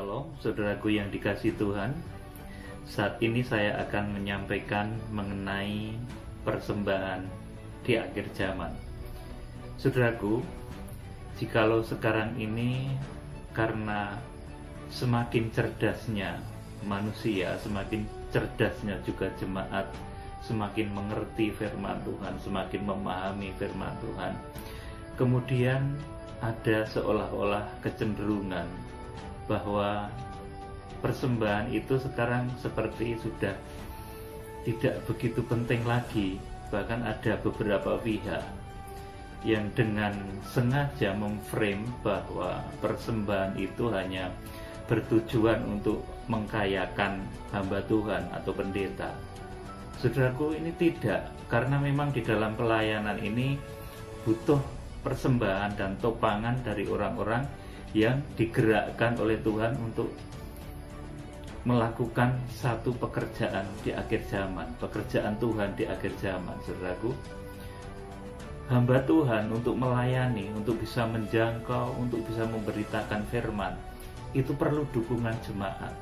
Shalom, saudaraku yang dikasihi Tuhan. Saat ini saya akan menyampaikan mengenai persembahan di akhir zaman. Saudaraku, jikalau sekarang ini karena semakin cerdasnya manusia, semakin cerdasnya juga jemaat, semakin mengerti firman Tuhan, semakin memahami firman Tuhan, kemudian ada seolah-olah kecenderungan bahwa persembahan itu sekarang seperti sudah tidak begitu penting lagi. Bahkan ada beberapa pihak yang dengan sengaja memframe bahwa persembahan itu hanya bertujuan untuk mengkayakan hamba Tuhan atau pendeta. Saudaraku, ini tidak, karena memang di dalam pelayanan ini butuh persembahan dan topangan dari orang-orang yang digerakkan oleh Tuhan untuk melakukan satu pekerjaan di akhir zaman, pekerjaan Tuhan di akhir zaman. Saudaraku, hamba Tuhan untuk melayani, untuk bisa menjangkau, untuk bisa memberitakan firman, itu perlu dukungan jemaat.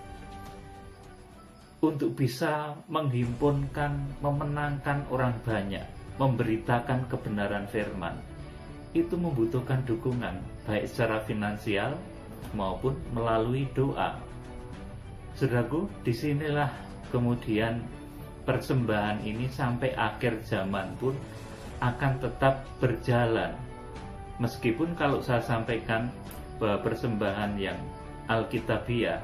Untuk bisa menghimpunkan, memenangkan orang banyak, memberitakan kebenaran firman, itu membutuhkan dukungan, baik secara finansial maupun melalui doa. Saudaraku, disinilah kemudian persembahan ini sampai akhir zaman pun akan tetap berjalan. Meskipun kalau saya sampaikan bahwa persembahan yang Alkitabiah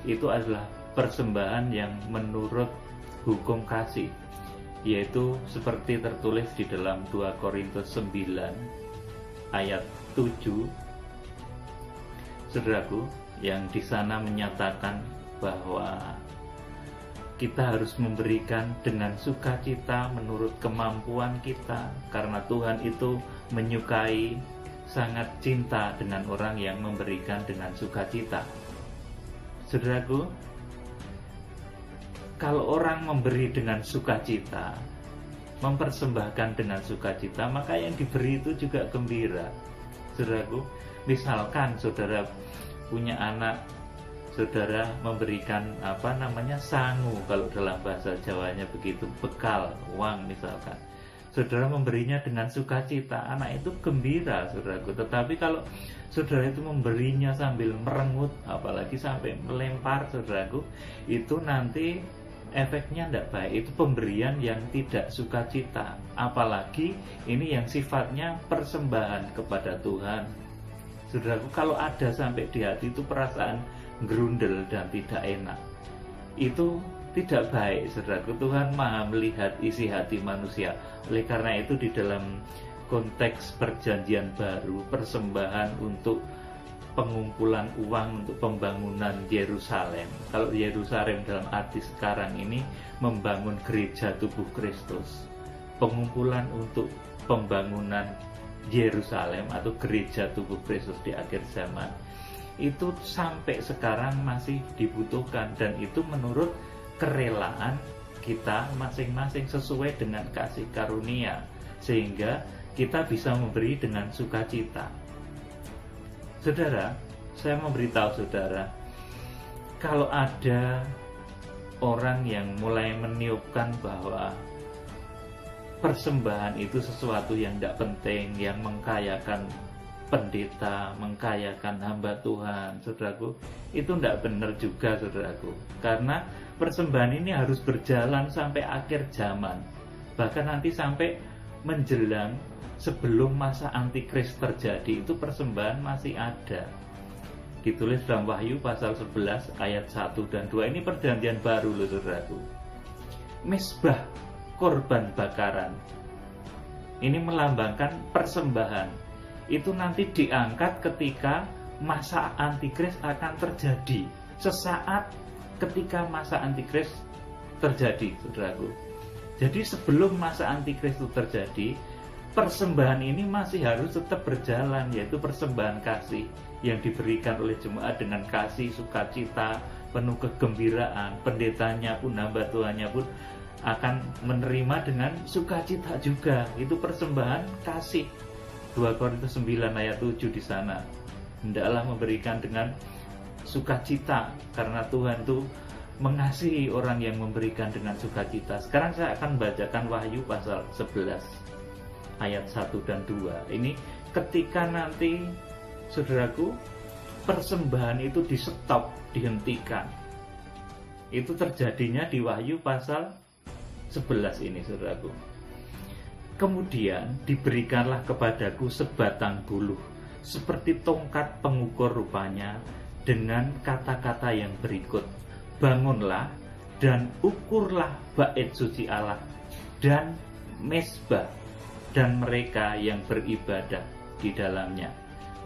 itu adalah persembahan yang menurut hukum kasih, yaitu seperti tertulis di dalam 2 Korintus 9 ayat 7, saudaraku, yang di sana menyatakan bahwa kita harus memberikan dengan sukacita menurut kemampuan kita, karena Tuhan itu menyukai, sangat cinta dengan orang yang memberikan dengan sukacita. Saudaraku, kalau orang memberi dengan sukacita, mempersembahkan dengan sukacita, maka yang diberi itu juga gembira. Saudaraku, misalkan saudara punya anak, saudara memberikan sangu, kalau dalam bahasa Jawanya begitu, bekal, uang misalkan. Saudara memberinya dengan sukacita, anak itu gembira, saudaraku. Tetapi kalau saudara itu memberinya sambil merengut, apalagi sampai melempar, saudaraku, itu nanti efeknya tidak baik. Itu pemberian yang tidak sukacita, apalagi ini yang sifatnya persembahan kepada Tuhan. Saudaraku, kalau ada sampai di hati itu perasaan gerundel dan tidak enak, itu tidak baik. Saudaraku, Tuhan maha melihat isi hati manusia. Oleh karena itu di dalam konteks perjanjian baru, persembahan untuk pengumpulan uang untuk pembangunan Yerusalem. Kalau Yerusalem dalam arti sekarang ini membangun gereja tubuh Kristus. Pengumpulan untuk pembangunan Yerusalem atau gereja tubuh Kristus di akhir zaman, itu sampai sekarang masih dibutuhkan, dan itu menurut kerelaan kita masing-masing sesuai dengan kasih karunia, sehingga kita bisa memberi dengan sukacita. Saudara, saya memberitahu saudara, kalau ada orang yang mulai meniupkan bahwa persembahan itu sesuatu yang tidak penting, yang mengkayakan pendeta, mengkayakan hamba Tuhan, saudaraku, itu tidak benar juga, saudaraku. Karena persembahan ini harus berjalan sampai akhir zaman, bahkan nanti sampai menjelang sebelum masa antikris terjadi, itu persembahan masih ada. Ditulis dalam Wahyu pasal 11 ayat 1 dan 2. Ini perjanjian baru loh, saudaraku. Mezbah, korban bakaran, ini melambangkan persembahan. Itu nanti diangkat ketika masa antikris akan terjadi, sesaat ketika masa antikris terjadi, saudaraku. Jadi sebelum masa antikris itu terjadi, persembahan ini masih harus tetap berjalan, yaitu persembahan kasih yang diberikan oleh jemaat dengan kasih, sukacita, penuh kegembiraan. Pendetanya pun, hamba Tuhannya pun akan menerima dengan sukacita juga. Itu persembahan kasih. 2 Korintus 9 ayat 7 di sana. Hendaklah memberikan dengan sukacita, karena Tuhan tuh mengasihi orang yang memberikan dengan sukacita. Sekarang saya akan bacakan Wahyu pasal 11 ayat 1 dan 2. Ini ketika nanti, saudaraku, persembahan itu di stop, dihentikan. Itu terjadinya di Wahyu pasal 11 ini, saudaraku. Kemudian diberikanlah kepadaku sebatang buluh seperti tongkat pengukur rupanya, dengan kata-kata yang berikut: bangunlah dan ukurlah bait suci Allah dan mezbah dan mereka yang beribadah di dalamnya.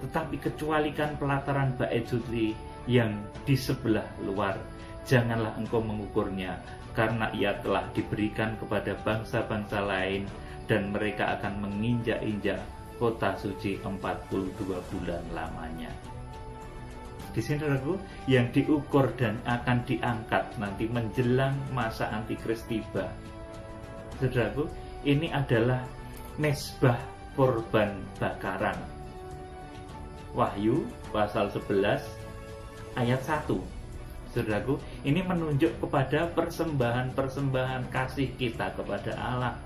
Tetapi kecualikan pelataran bait suci yang di sebelah luar, janganlah engkau mengukurnya, karena ia telah diberikan kepada bangsa-bangsa lain, dan mereka akan menginjak-injak kota suci 42 bulan lamanya. Di sini, saudaraku, yang diukur dan akan diangkat nanti menjelang masa antikris tiba, saudaraku, ini adalah mezbah korban bakaran. Wahyu pasal 11 ayat 1. Saudaraku, ini menunjuk kepada persembahan-persembahan kasih kita kepada Allah.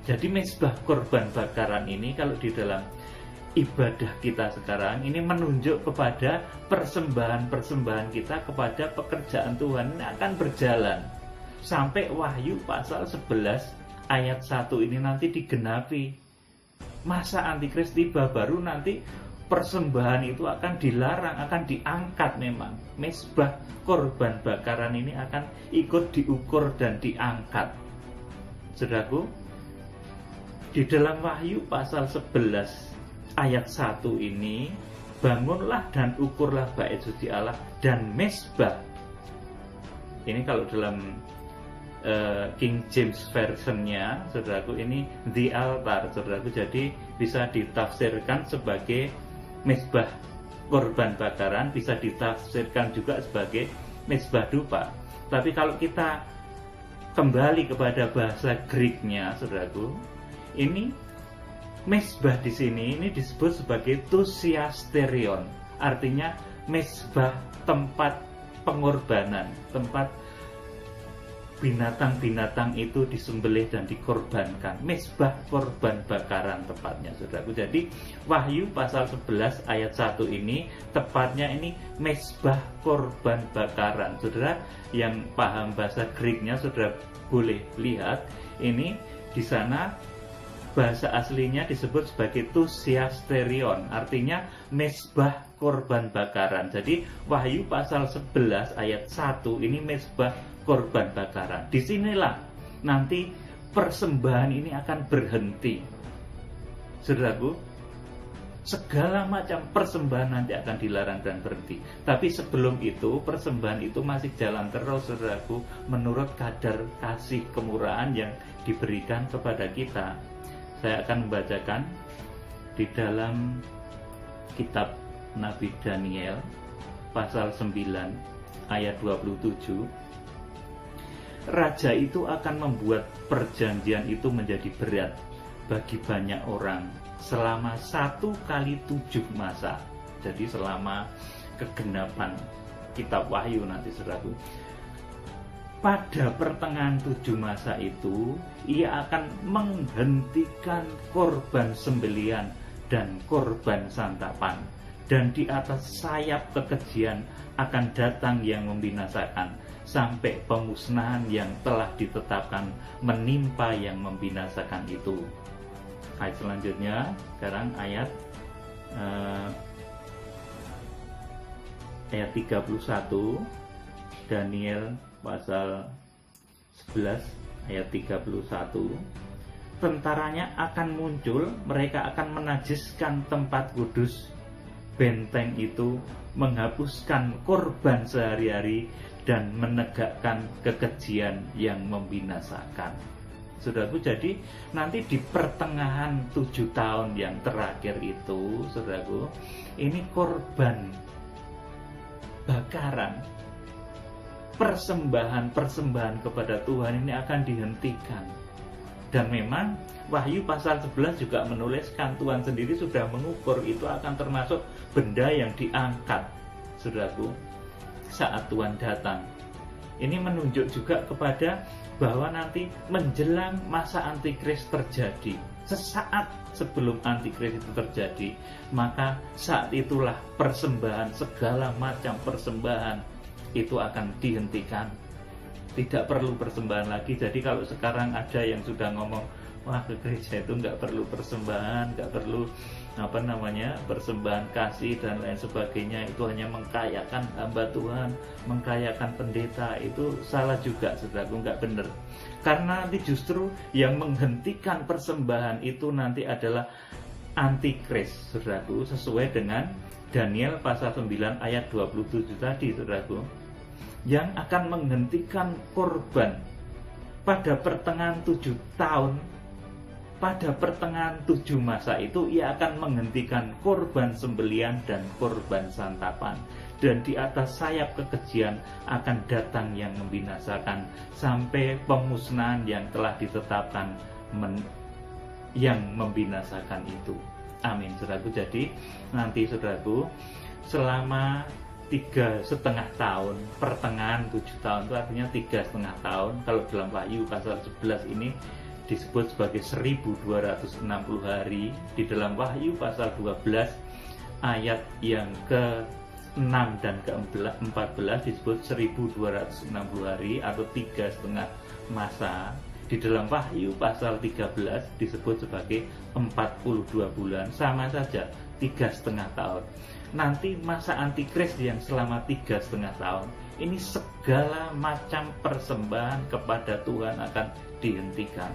Jadi mezbah korban bakaran ini, kalau di dalam ibadah kita sekarang, ini menunjuk kepada persembahan-persembahan kita kepada pekerjaan Tuhan. Ini akan berjalan sampai Wahyu pasal 11 ayat 1 ini nanti digenapi. Masa antikris tiba, baru nanti persembahan itu akan dilarang, akan diangkat. Memang mezbah korban bakaran ini akan ikut diukur dan diangkat. Saudaraku, di dalam Wahyu pasal 11 ayat 1 ini, bangunlah dan ukurlah bait suci Allah dan mezbah. Ini kalau dalam King James Version-nya, saudaraku, ini the altar, saudaraku, jadi bisa ditafsirkan sebagai mezbah korban bakaran, bisa ditafsirkan juga sebagai mezbah dupa. Tapi kalau kita kembali kepada bahasa Greek-nya, saudaraku, ini mezbah di sini ini disebut sebagai thusiasterion, artinya mezbah, tempat pengorbanan, tempat binatang-binatang itu disembelih dan dikorbankan. Mezbah korban bakaran tepatnya, saudaraku. Jadi Wahyu pasal 11 ayat 1 ini tepatnya ini mezbah korban bakaran. Saudara yang paham bahasa Greeknya, saudara boleh lihat ini di sana bahasa aslinya disebut sebagai thusiasterion, artinya mezbah korban bakaran. Jadi Wahyu pasal 11 ayat 1 ini mezbah korban bakaran. Disinilah nanti persembahan ini akan berhenti. Saudaraku, segala macam persembahan nanti akan dilarang dan berhenti. Tapi sebelum itu, persembahan itu masih jalan terus, saudaraku, menurut kadar kasih kemurahan yang diberikan kepada kita. Saya akan membacakan di dalam kitab Nabi Daniel pasal 9 ayat 27. Raja itu akan membuat perjanjian itu menjadi berat bagi banyak orang selama 1 kali 7 masa. Jadi selama kegenapan kitab Wahyu nanti, saudaraku. Pada pertengahan 7 masa itu, ia akan menghentikan korban sembelian dan korban santapan. Dan di atas sayap kekejian akan datang yang membinasakan, sampai pemusnahan yang telah ditetapkan menimpa yang membinasakan itu. Ayat selanjutnya, sekarang ayat 31, Daniel pasal 11 ayat 31. Tentaranya akan muncul, mereka akan menajiskan tempat kudus benteng itu, menghapuskan korban sehari-hari, dan menegakkan kekejian yang membinasakan. Saudaraku, jadi nanti di pertengahan 7 tahun yang terakhir itu, saudaraku, ini korban bakaran, persembahan kepada Tuhan ini akan dihentikan. Dan memang Wahyu pasal 11 juga menuliskan Tuhan sendiri sudah mengukur itu akan termasuk benda yang diangkat. saudaraku, saat Tuhan datang. Ini menunjuk juga kepada bahwa nanti menjelang masa antikris terjadi, sesaat sebelum antikris itu terjadi, maka saat itulah persembahan, segala macam persembahan itu akan dihentikan. Tidak perlu persembahan lagi. Jadi kalau sekarang ada yang sudah ngomong, wah ke gereja itu nggak perlu persembahan, nggak perlu persembahan kasih dan lain sebagainya, itu hanya mengkayakan hamba Tuhan, mengkayakan pendeta, itu salah juga, saudaraku, nggak benar. Karena nanti justru yang menghentikan persembahan itu nanti adalah antikris, saudaraku, sesuai dengan Daniel pasal 9 ayat 27 tadi, saudaraku, yang akan menghentikan korban pada pertengahan 7 tahun. Pada pertengahan 7 masa itu ia akan menghentikan korban sembelian dan korban santapan, dan di atas sayap kekejian akan datang yang membinasakan sampai pemusnahan yang telah ditetapkan yang membinasakan itu. Amin, saudaraku. Jadi nanti, saudaraku, selama 3,5 tahun, pertengahan 7 tahun itu artinya 3,5 tahun. Kalau dalam Wahyu pasal 11 ini disebut sebagai 1260 hari. Di dalam Wahyu pasal 12 ayat yang ke-6 dan ke-14 disebut 1260 hari atau 3,5 masa. Di dalam Wahyu pasal 13 disebut sebagai 42 bulan, sama saja 3,5 tahun. Nanti masa antikris yang selama 3,5 tahun ini segala macam persembahan kepada Tuhan akan dihentikan.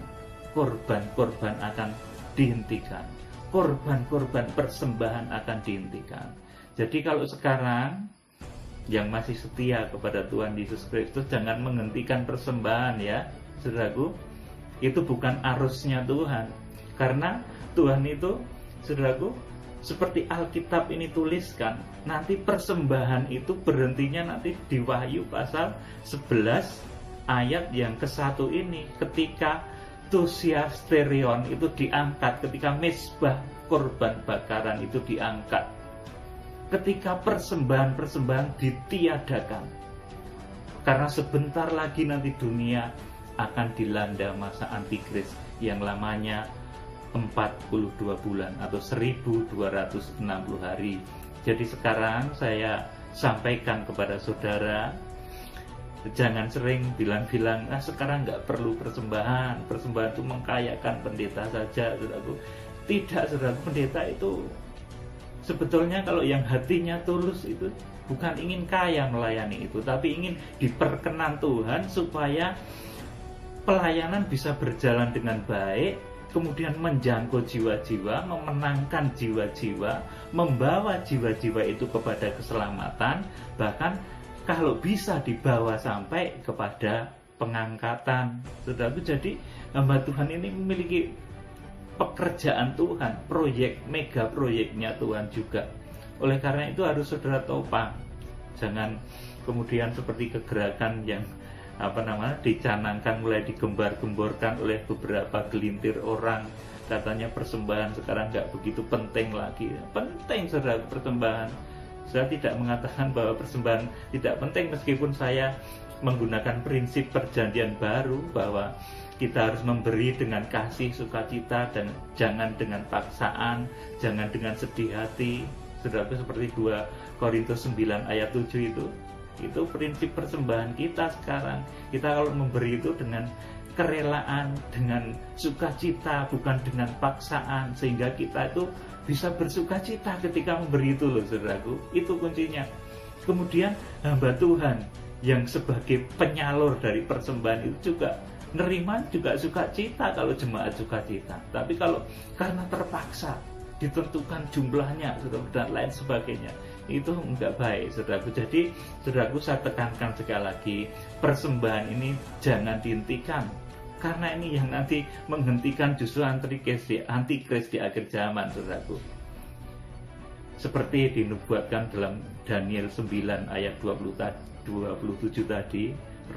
Korban-korban akan dihentikan, korban-korban persembahan akan dihentikan. Jadi kalau sekarang yang masih setia kepada Tuhan Yesus Kristus, jangan menghentikan persembahan ya, saudaraku. Itu bukan arusnya Tuhan. Karena Tuhan itu, saudaraku, seperti Alkitab ini tuliskan, nanti persembahan itu berhentinya nanti di Wahyu pasal 11 ayat yang ke-1 ini, ketika Tusiasterion itu diangkat, ketika mezbah korban bakaran itu diangkat, ketika persembahan-persembahan ditiadakan. Karena sebentar lagi nanti dunia akan dilanda masa antikris yang lamanya 42 bulan atau 1260 hari. Jadi sekarang saya sampaikan kepada saudara, jangan sering bilang-bilang, sekarang nggak perlu persembahan, persembahan itu mengkayakan pendeta saja, saudaraku. Tidak, saudara, pendeta itu sebetulnya kalau yang hatinya tulus itu bukan ingin kaya melayani itu, tapi ingin diperkenan Tuhan supaya pelayanan bisa berjalan dengan baik, kemudian menjangkau jiwa-jiwa, memenangkan jiwa-jiwa, membawa jiwa-jiwa itu kepada keselamatan, bahkan kalau bisa dibawa sampai kepada pengangkatan. Saudaraku, jadi hamba Tuhan ini memiliki pekerjaan Tuhan, proyek, mega proyeknya Tuhan juga. Oleh karena itu harus saudara topang. Jangan kemudian seperti kegerakan yang dicanangkan, mulai digembar-gemborkan oleh beberapa gelintir orang, katanya persembahan sekarang nggak begitu penting lagi. Penting, saudara, persembahan. Saya tidak mengatakan bahwa persembahan tidak penting, meskipun saya menggunakan prinsip perjanjian baru bahwa kita harus memberi dengan kasih, sukacita, dan jangan dengan paksaan, jangan dengan sedih hati. Saudaraku, seperti 2 Korintus 9 ayat 7 itu prinsip persembahan kita sekarang. Kita kalau memberi itu dengan kerelaan, dengan sukacita, bukan dengan paksaan, sehingga kita itu bisa bersukacita ketika memberi itu loh, saudaraku. Itu kuncinya. Kemudian hamba Tuhan yang sebagai penyalur dari persembahan itu juga nerima juga sukacita kalau jemaat sukacita. Tapi kalau karena terpaksa ditentukan jumlahnya, saudara, dan lain sebagainya, itu enggak baik, saudaraku. Jadi saudaraku, saya tekankan sekali lagi, persembahan ini jangan dihentikan, karena ini yang nanti menghentikan justru antikris di akhir zaman, saudaraku. Seperti dinubuatkan dalam Daniel 9 ayat 27 tadi,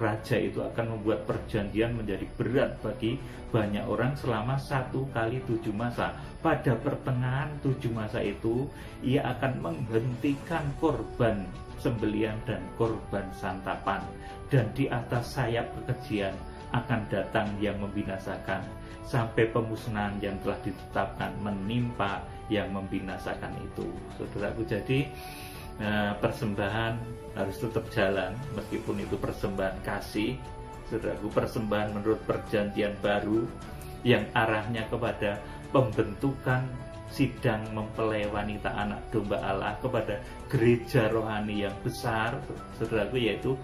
raja itu akan membuat perjanjian menjadi berat bagi banyak orang selama 1 kali 7 masa. Pada pertengahan 7 masa itu, ia akan menghentikan korban sembelian dan korban santapan, dan di atas sayap kekejian akan datang yang membinasakan, sampai pemusnahan yang telah ditetapkan menimpa yang membinasakan itu. Saudaraku, jadi persembahan harus tetap jalan, meskipun itu persembahan kasih. Saudaraku, persembahan menurut perjanjian baru yang arahnya kepada pembentukan sidang mempelai wanita anak domba Allah kepada gereja rohani yang besar, saudaraku, yaitu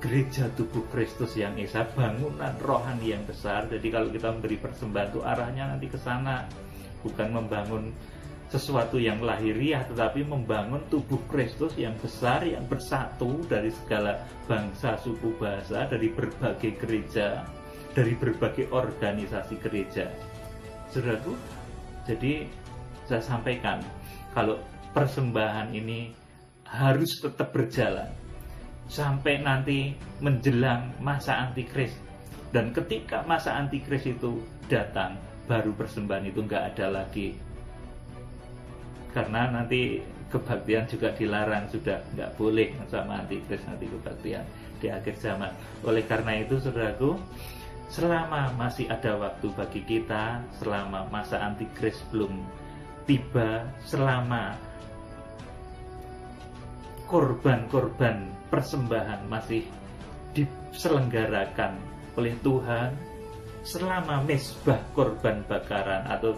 gereja tubuh Kristus yang esa, bangunan rohani yang besar. Jadi kalau kita memberi persembahan itu arahnya nanti ke sana, bukan membangun sesuatu yang lahiriah, tetapi membangun tubuh Kristus yang besar, yang bersatu dari segala bangsa, suku, bahasa, dari berbagai gereja, dari berbagai organisasi gereja. Saudaraku, jadi saya sampaikan kalau persembahan ini harus tetap berjalan sampai nanti menjelang masa antikris. Dan ketika masa antikris itu datang, baru persembahan itu nggak ada lagi, karena nanti kebaktian juga dilarang, sudah nggak boleh sama antikris nanti kebaktian di akhir zaman. Oleh karena itu, saudaraku, selama masih ada waktu bagi kita, selama masa antikris belum tiba, selama korban-korban persembahan masih diselenggarakan oleh Tuhan, selama mezbah korban bakaran atau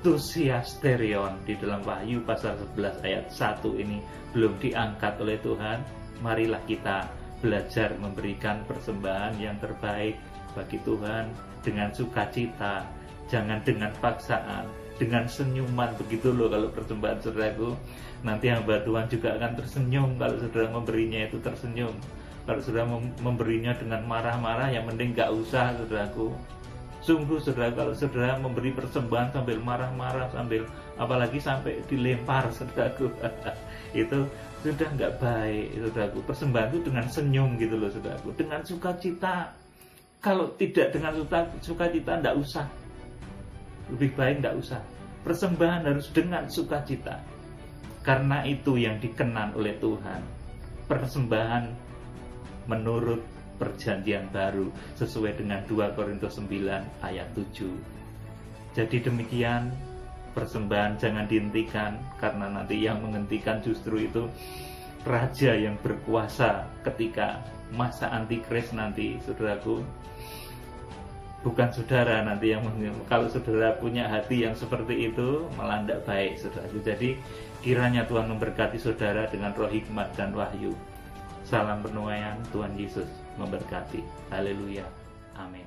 Tusiasterion di dalam Wahyu pasal 11 ayat 1 ini belum diangkat oleh Tuhan, marilah kita belajar memberikan persembahan yang terbaik bagi Tuhan dengan sukacita, jangan dengan paksaan, dengan senyuman. Begitu loh kalau persembahan, saudaraku. Nanti hamba Tuhan juga akan tersenyum kalau saudara memberinya itu tersenyum. Kalau saudara memberinya dengan marah-marah, ya mending gak usah, saudaraku. Sungguh, saudara, kalau saudara memberi persembahan sambil marah-marah, sambil apalagi sampai dilempar, saudaraku, itu sudah nggak baik, saudaraku. Persembahan itu dengan senyum gitu loh, saudaraku, dengan sukacita. Kalau tidak dengan sukacita, nggak usah. Lebih baik nggak usah. Persembahan harus dengan sukacita, karena itu yang dikenan oleh Tuhan. Persembahan menurut perjanjian baru sesuai dengan 2 Korintus 9 ayat 7. Jadi demikian, persembahan jangan dihentikan, karena nanti yang menghentikan justru itu raja yang berkuasa ketika masa antikris nanti, saudaraku. Bukan saudara nanti yang kalau saudara punya hati yang seperti itu, malah tidak baik, saudaraku. Jadi kiranya Tuhan memberkati saudara dengan roh hikmat dan wahyu. Salam penuaian, Tuhan Yesus memberkati. Haleluya. Amin.